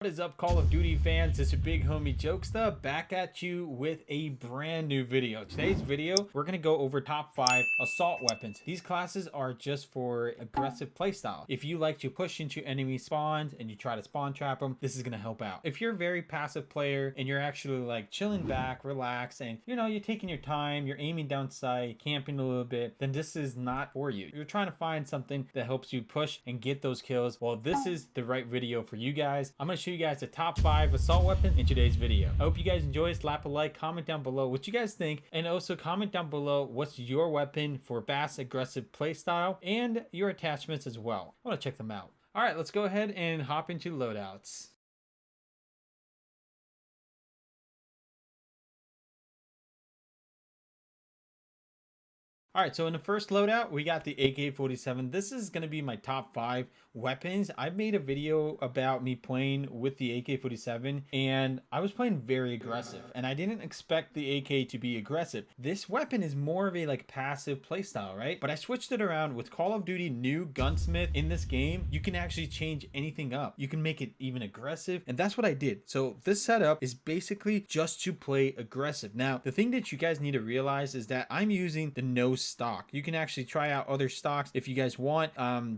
What is up, Call of Duty fans? It's your big homie Jokesta back at you with a brand new video. Today's video, we're gonna go over top 5 assault weapons. These classes are just for aggressive playstyle. If you like to push into enemy spawns and you try to spawn trap them, this is gonna help out. If you're a very passive player and you're actually like chilling back, relax, and you're taking your time, you're aiming down sight, camping a little bit, then this is not for you. You're trying to find something that helps you push and get those kills. Well, this is the right video for you guys. I'm gonna show you guys the top 5 assault weapons in today's video. I hope you guys enjoy. Slap a like, comment down below what you guys think, and also comment down below what's your weapon for fast aggressive playstyle and your attachments as well. I want to check them out. All right, let's go ahead and hop into loadouts. All right, so in the first loadout, we got the AK-47. This is going to be my top 5 weapons. I made a video about me playing with the AK-47, and I was playing very aggressive, and I didn't expect the AK to be aggressive. This weapon is more of a like passive playstyle, right? But I switched it around with Call of Duty new Gunsmith. In this game, you can actually change anything up. You can make it even aggressive, and that's what I did. So this setup is basically just to play aggressive. Now, the thing that you guys need to realize is that I'm using the no stock. You can actually try out other stocks if you guys want.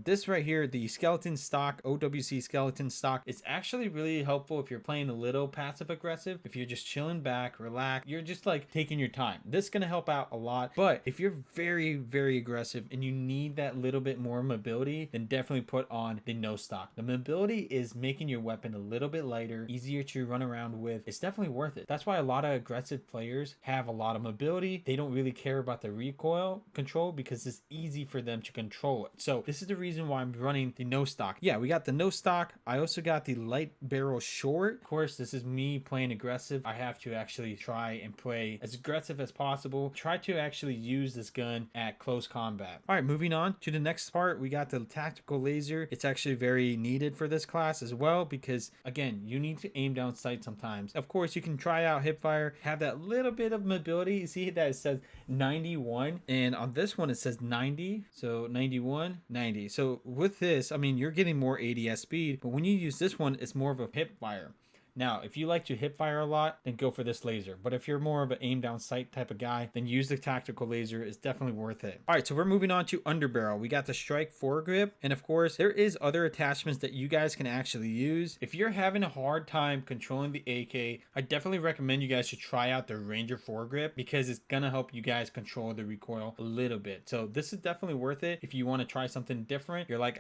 This right here, the skeleton stock, OWC skeleton stock, it's actually really helpful if you're playing a little passive aggressive. If you're just chilling back, relax, you're just like taking your time. This is gonna help out a lot. But if you're very aggressive and you need that little bit more mobility, then definitely put on the no stock. The mobility is making your weapon a little bit lighter, easier to run around with. It's definitely worth it. That's why a lot of aggressive players have a lot of mobility. They don't really care about the recoil control because it's easy for them to control it. So this is the reason why I'm running the no stock. Yeah, we got the no stock. I also got the light barrel short. Of course, this is me playing aggressive. I have to actually try and play as aggressive as possible. Try to actually use this gun at close combat. All right, moving on to the next part, we got the tactical laser. It's actually very needed for this class as well because again, you need to aim down sight sometimes. Of course, you can try out hipfire, have that little bit of mobility. You see that it says 91 and on this one it says 90, so 91, 90. So with this, I mean, you're getting more ADS speed, but when you use this one, it's more of a hip fire. Now, if you like to hip fire a lot, then go for this laser. But if you're more of an aim down sight type of guy, then use the tactical laser. It's definitely worth it. All right, so we're moving on to underbarrel. We got the strike foregrip. And of course, there is other attachments that you guys can actually use. If you're having a hard time controlling the AK, I definitely recommend you guys should try out the Ranger foregrip because it's gonna help you guys control the recoil a little bit. So this is definitely worth it. If you want to try something different, you're like,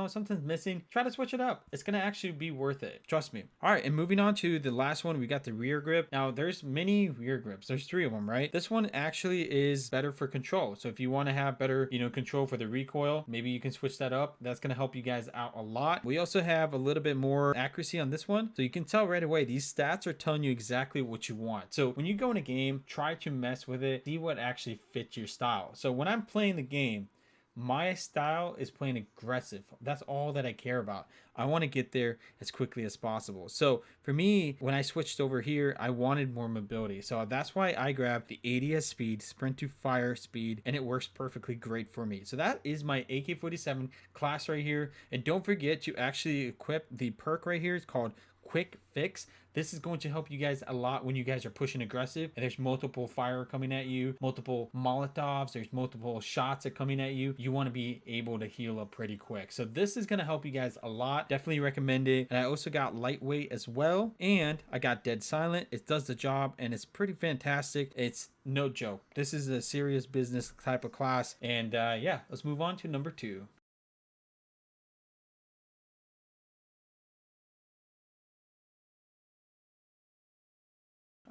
something's missing, try to switch it up. It's gonna actually be worth it. Trust me. All right, and moving on to the last one, we got the rear grip. Now there's many rear grips. There's 3 of them, right? This one actually is better for control. So if you want to have better, control for the recoil, maybe you can switch that up. That's going to help you guys out a lot. We also have a little bit more accuracy on this one. So you can tell right away, these stats are telling you exactly what you want. So when you go in a game, try to mess with it, see what actually fits your style. So when I'm playing the game, my style is playing aggressive. That's all that I care about. I want to get there as quickly as possible. So for me, when I switched over here, I wanted more mobility. So that's why I grabbed the ADS speed, sprint to fire speed, and it works perfectly great for me. So that is my AK-47 class right here. And don't forget to actually equip the perk right here. It's called Quick Fix. This is going to help you guys a lot when you guys are pushing aggressive and there's multiple fire coming at you, multiple Molotovs, there's multiple shots that are coming at you. You want to be able to heal up pretty quick. So this is going to help you guys a lot. Definitely recommend it. And I also got lightweight as well. And I got dead silent. It does the job and it's pretty fantastic. It's no joke. This is a serious business type of class. And yeah, let's move on to number 2.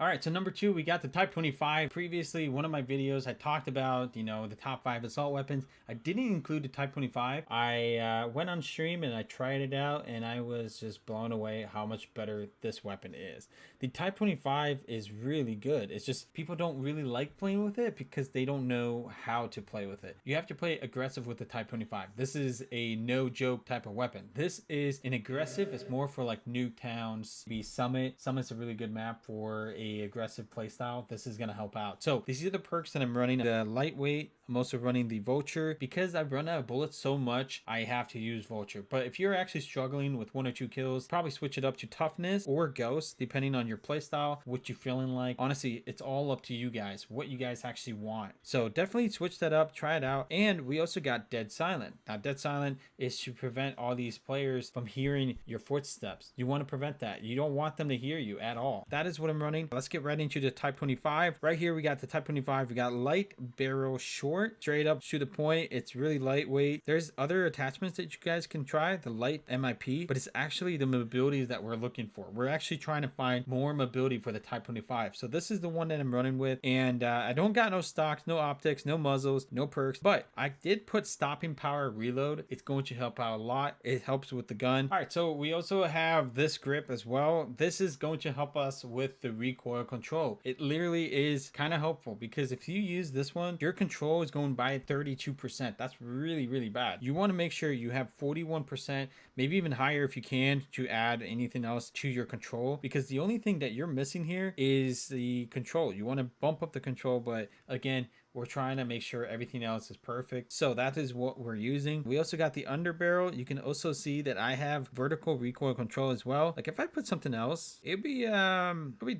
All right, so number 2, we got the Type 25. Previously, one of my videos, I talked about, the top 5 assault weapons. I didn't include the Type 25. I went on stream and I tried it out and I was just blown away how much better this weapon is. The Type 25 is really good. It's just people don't really like playing with it because they don't know how to play with it. You have to play aggressive with the Type 25. This is a no joke type of weapon. This is an aggressive. It's more for like nuke towns, be Summit. Summit's a really good map for a aggressive playstyle, this is going to help out. So these are the perks that I'm running. The lightweight, I'm also running the vulture. Because I run out of bullets so much, I have to use vulture. But if you're actually struggling with 1 or 2 kills, probably switch it up to toughness or ghost, depending on your playstyle, what you're feeling like. Honestly, it's all up to you guys, what you guys actually want. So definitely switch that up, try it out. And we also got dead silent. Now dead silent is to prevent all these players from hearing your footsteps. You want to prevent that. You don't want them to hear you at all. That is what I'm running. Let's get right into the Type 25. Right here we got the Type 25. We got light barrel short, straight up to the point. It's really lightweight. There's other attachments that you guys can try, the light MIP, but it's actually the mobility that we're looking for. We're actually trying to find more mobility for the Type 25. So this is the one that I'm running with, and I don't got no stocks, no optics, no muzzles, no perks, but I did put stopping power reload. It's going to help out a lot. It helps with the gun. All right, so we also have this grip as well. This is going to help us with the recoil control. It literally is kind of helpful because if you use this one, your control is going by 32%. That's really, really bad. You want to make sure you have 41%, maybe even higher if you can, to add anything else to your control, because the only thing that you're missing here is the control. You want to bump up the control, but again, we're trying to make sure everything else is perfect. So that is what we're using. We also got the underbarrel. You can also see that I have vertical recoil control as well. Like if I put something else, it'd be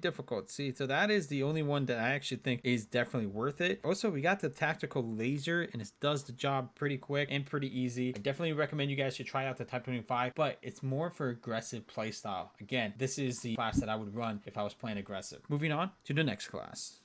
difficult. See, so that is the only one that I actually think is definitely worth it. Also, we got the tactical laser, and it does the job pretty quick and pretty easy. I definitely recommend you guys should try out the Type 25, but it's more for aggressive playstyle. Again, this is the class that I would run if I was playing aggressive. Moving on to the next class.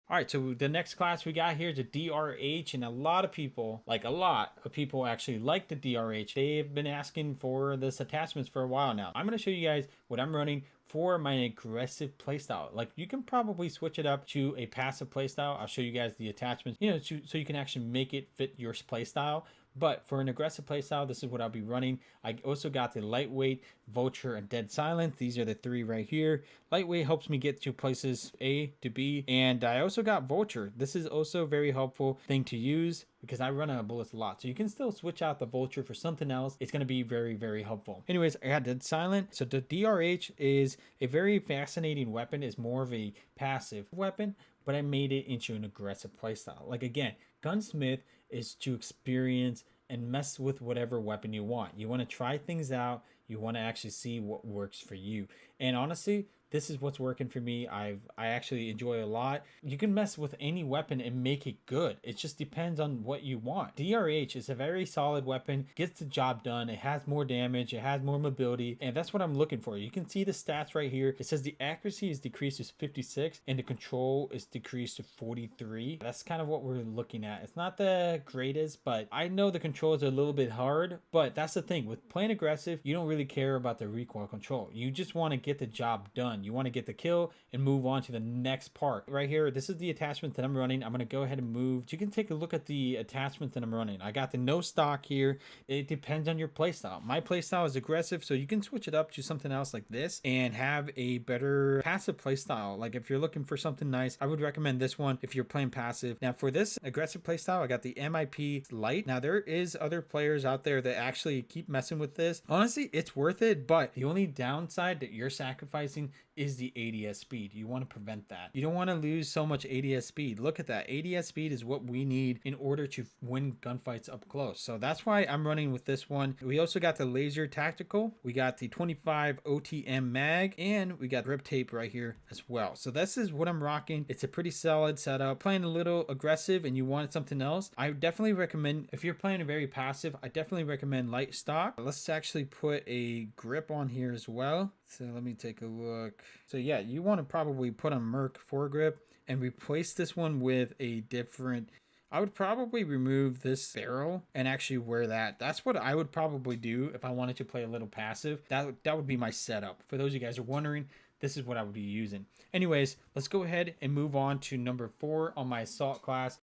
All right, so the next class we got here is a DRH, and a lot of people actually like the DRH. They've been asking for this attachments for a while now. I'm going to show you guys what I'm running for my aggressive playstyle. Like you can probably switch it up to a passive playstyle. I'll show you guys the attachments, so you can actually make it fit your playstyle. But for an aggressive playstyle, this is what I'll be running. I also got the lightweight, vulture, and dead silent. These are the 3 right here. Lightweight helps me get to places A to B. And I also got vulture. This is also a very helpful thing to use because I run out of bullets a lot. So you can still switch out the vulture for something else. It's going to be very, very helpful. Anyways, I got dead silent. So the DRH is a very fascinating weapon. It's more of a passive weapon, but I made it into an aggressive playstyle. Like again, Gunsmith is to experience and mess with whatever weapon you want. You want to try things out. You want to actually see what works for you. And honestly, this is what's working for me. I actually enjoy a lot. You can mess with any weapon and make it good. It just depends on what you want. DRH is a very solid weapon, gets the job done. It has more damage, it has more mobility, and that's what I'm looking for. You can see the stats right here. It says the accuracy is decreased to 56 and the control is decreased to 43. That's kind of what we're looking at. It's not the greatest, but I know the controls are a little bit hard, but that's the thing. With playing aggressive, you don't really care about the recoil control. You just want to get the job done. You want to get the kill and move on to the next part. Right here, this is the attachment that I'm running. I'm going to go ahead and move. You can take a look at the attachment that I'm running. I got the no stock here. It depends on your playstyle. My playstyle is aggressive, so you can switch it up to something else like this and have a better passive playstyle. Like if you're looking for something nice, I would recommend this one if you're playing passive. Now for this aggressive playstyle, I got the MIP light. Now there is other players out there that actually keep messing with this. Honestly, it's worth it, but the only downside that you're sacrificing is the ADS speed. You want to prevent that. You don't want to lose so much ADS speed. Look at that. ADS speed is what we need in order to win gunfights up close. So that's why I'm running with this one. We also got the laser tactical. We got the 25 OTM mag, and we got grip tape right here as well. So this is what I'm rocking. It's a pretty solid setup. Playing a little aggressive and you want something else, I definitely recommend, if you're playing a very passive, I definitely recommend light stock. Let's actually put a grip on here as well. So let me take a look. So yeah, you want to probably put on Merc foregrip and replace this one with a different. I would probably remove this barrel and actually wear that. That's what I would probably do if I wanted to play a little passive. That would be my setup. For those of you guys who are wondering, this is what I would be using. Anyways, let's go ahead and move on to number 4 on my assault class.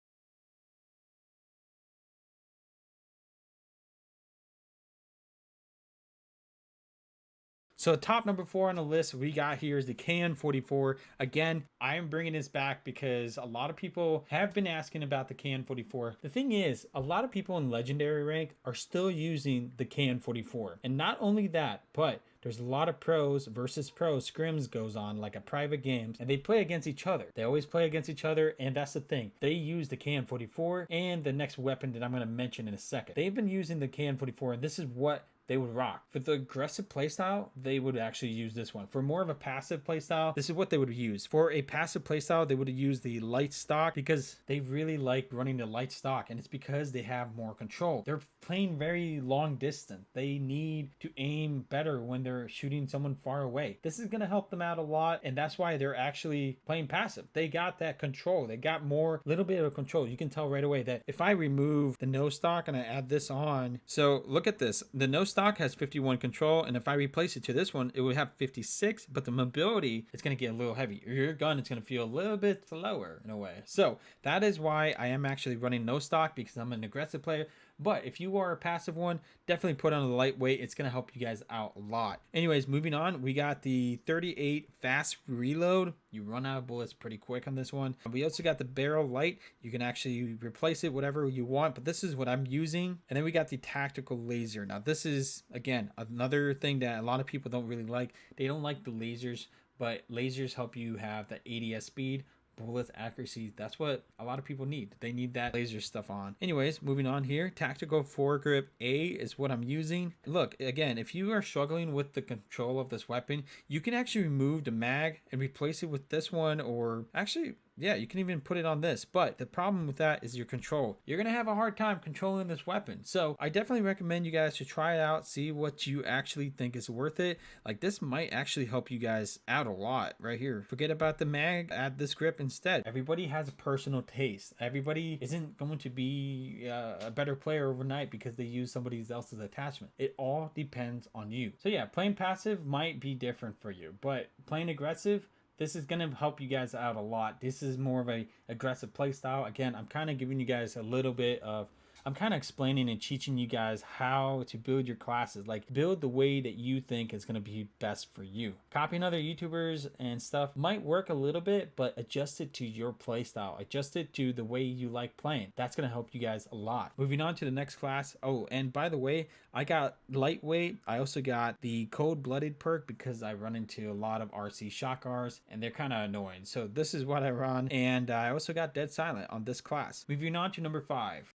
So top number 4 on the list we got here is the KN44. Again, I am bringing this back because a lot of people have been asking about the KN44. The thing is, a lot of people in legendary rank are still using the KN44. And not only that, but there's a lot of pros versus pros scrims goes on, like a private games, and they play against each other. They always play against each other, and that's the thing. They use the KN44 and the next weapon that I'm going to mention in a second. They've been using the KN44, and this is what they would rock. For the aggressive playstyle, they would actually use this one. For more of a passive playstyle, this is what they would use. For a passive playstyle, they would use the light stock because they really like running the light stock, and it's because they have more control. They're playing very long distance. They need to aim better when they're shooting someone far away. This is going to help them out a lot, and that's why they're actually playing passive. They got that control. They got more, little bit of control. You can tell right away that if I remove the no stock and I add this on, so look at this. The no stock has 51 control, and if I replace it to this one, it would have 56, but the mobility is going to get a little heavy. Your gun is going to feel a little bit slower in a way. So that is why I am actually running no stock, because I'm an aggressive player. But if you are a passive one, definitely put on a lightweight. It's going to help you guys out a lot. Anyways, moving on, we got the 38 fast reload. You run out of bullets pretty quick on this one. We also got the barrel light. You can actually replace it whatever you want, but this is what I'm using. And then we got the tactical laser. Now this is, again, another thing that a lot of people don't really like. They don't like the lasers, but lasers help you have the ADS speed, bullets accuracy. That's what a lot of people need. They need that laser stuff on. Anyways, moving on here, tactical foregrip A is what I'm using. Look, again, if you are struggling with the control of this weapon, you can actually remove the mag and replace it with this one, or actually, yeah, you can even put it on this. But the problem with that is your control. You're going to have a hard time controlling this weapon. So I definitely recommend you guys to try it out, see what you actually think is worth it. Like, this might actually help you guys out a lot right here. Forget about the mag, add this grip instead. Everybody has a personal taste. Everybody isn't going to be a better player overnight because they use somebody else's attachment. It all depends on you. So yeah, playing passive might be different for you, but playing aggressive, this is going to help you guys out a lot. This is more of a aggressive play style. Again, I'm kind of giving you guys a little bit of, I'm kind of explaining and teaching you guys how to build your classes. Like, build the way that you think is going to be best for you. Copying other YouTubers and stuff might work a little bit, but adjust it to your play style. Adjust it to the way you like playing. That's going to help you guys a lot. Moving on to the next class. Oh, and by the way, I got lightweight. I also got the cold-blooded perk because I run into a lot of RC shotgunners and they're kind of annoying. So this is what I run. And I also got dead silent on this class. Moving on to number 5.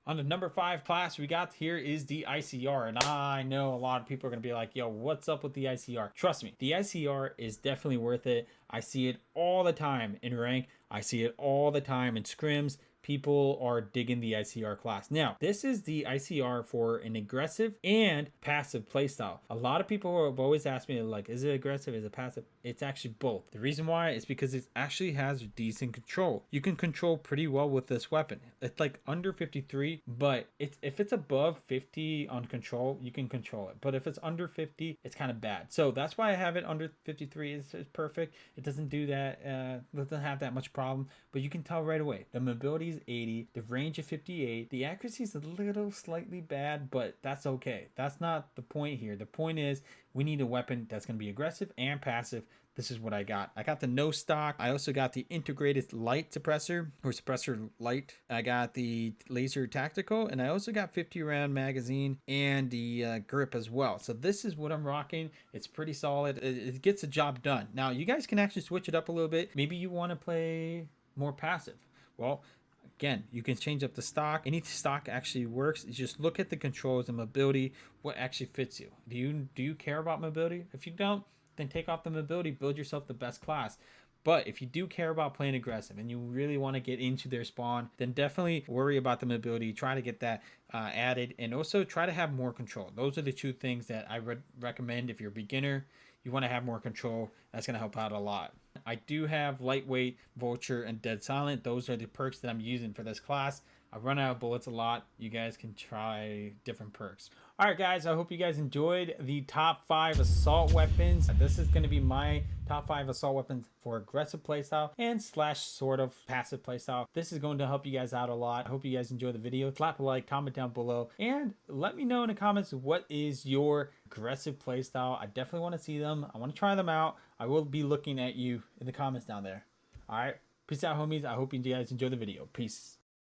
On the number 5 class we got here is the ICR, and I know a lot of people are going to be like, yo, what's up with the ICR? Trust me, the ICR is definitely worth it. I see it all the time in rank. I see it all the time in scrims. People are digging the ICR class. Now, this is the ICR for an aggressive and passive playstyle. A lot of people have always asked me, like, is it aggressive? Is it passive? It's actually both. The reason why is because it actually has decent control. You can control pretty well with this weapon. It's like under 53, but if it's above 50 on control, you can control it. But if it's under 50, it's kind of bad. So that's why I have it under 53. It's perfect. It doesn't do that. Doesn't have that much problem. But you can tell right away. The mobility is 80, the range of 58. The accuracy is a little slightly bad, but that's okay. That's not the point here. The point is we need a weapon that's going to be aggressive and passive. This is what I got. I got the no stock. I also got the integrated light suppressor, or suppressor light. I got the laser tactical, and I also got 50 round magazine and the grip as well. So this is what I'm rocking. It's pretty solid. It gets the job done. Now you guys can actually switch it up a little bit. Maybe you want to play more passive. Well, again, you can change up the stock. Any stock actually works. You just look at the controls and mobility, what actually fits you. Do you care about mobility? If you don't, then take off the mobility, build yourself the best class. But if you do care about playing aggressive and you really want to get into their spawn, then definitely worry about the mobility. Try to get that added, and also try to have more control. Those are the two things that I would recommend. If you're a beginner, you want to have more control. That's going to help out a lot. I do have lightweight, vulture, and dead silent. Those are the perks that I'm using for this class. I run out of bullets a lot. You guys can try different perks. All right, guys, I hope you guys enjoyed the top 5 assault weapons. This is going to be my top 5 assault weapons for aggressive playstyle and slash sort of passive playstyle. This is going to help you guys out a lot. I hope you guys enjoy the video. Slap a like, comment down below, and let me know in the comments what is your aggressive playstyle. I definitely want to see them. I want to try them out. I will be looking at you in the comments down there. All right, peace out, homies. I hope you guys enjoy the video. Peace.